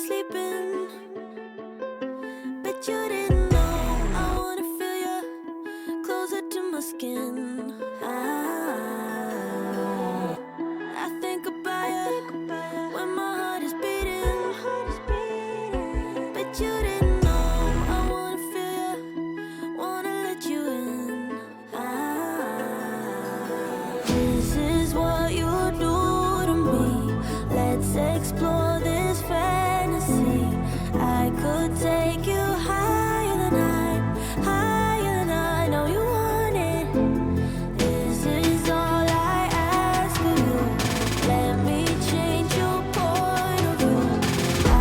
sleeping, but you didn't know. I wanna feel you closer to my skin. I think about you when my heart is beating, but you didn't know. I wanna feel you, wanna let you in. This is what you do to me. Let's explore this fantasy. I could take you higher than I know you want it. This is all I ask of you. Let me change your point of view.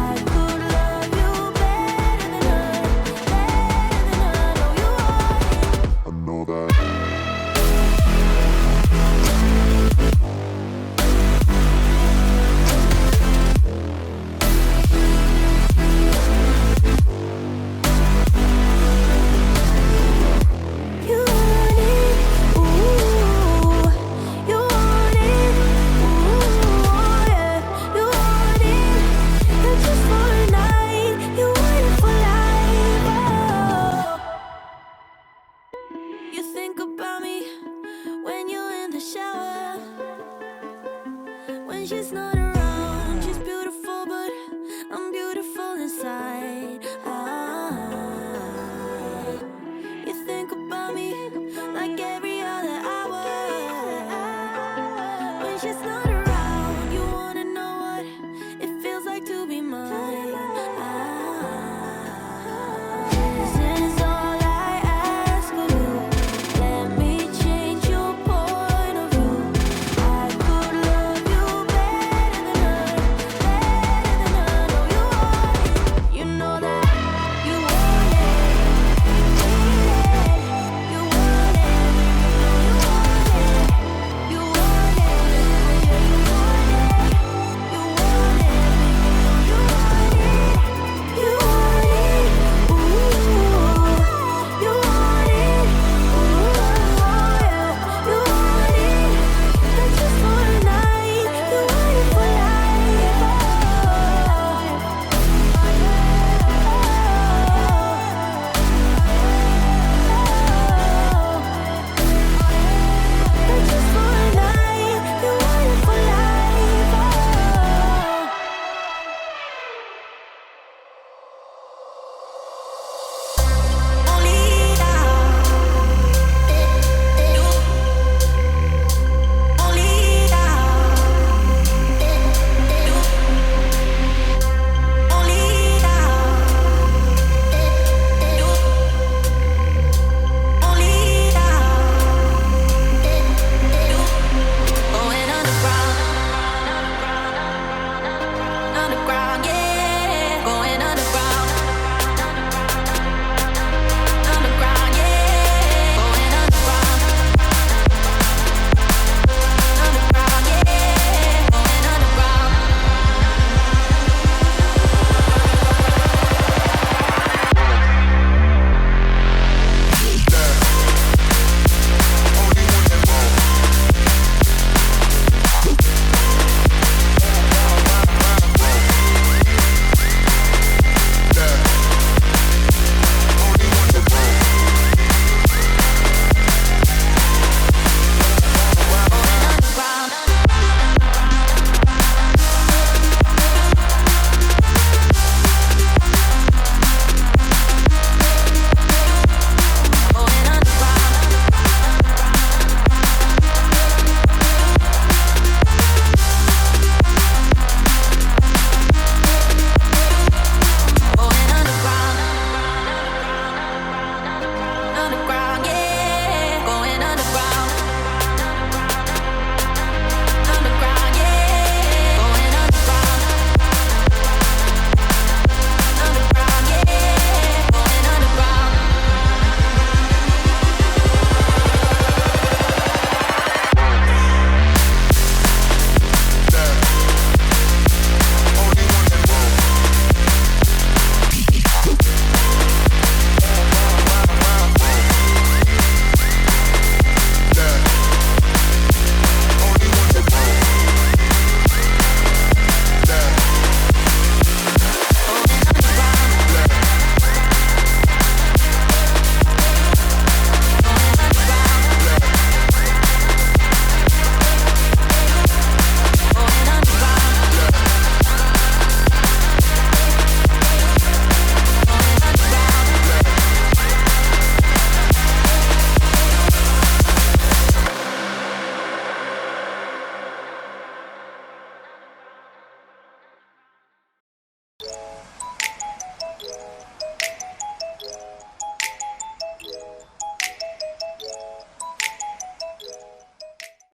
I could love you better than I know you want it. I know that. You want it, ooh. You want it, ooh, yeah. You want it, and just for a night. You want it for life, oh. You think about me when you're in the shower. When she's not around, she's beautiful, but I'm beautiful inside.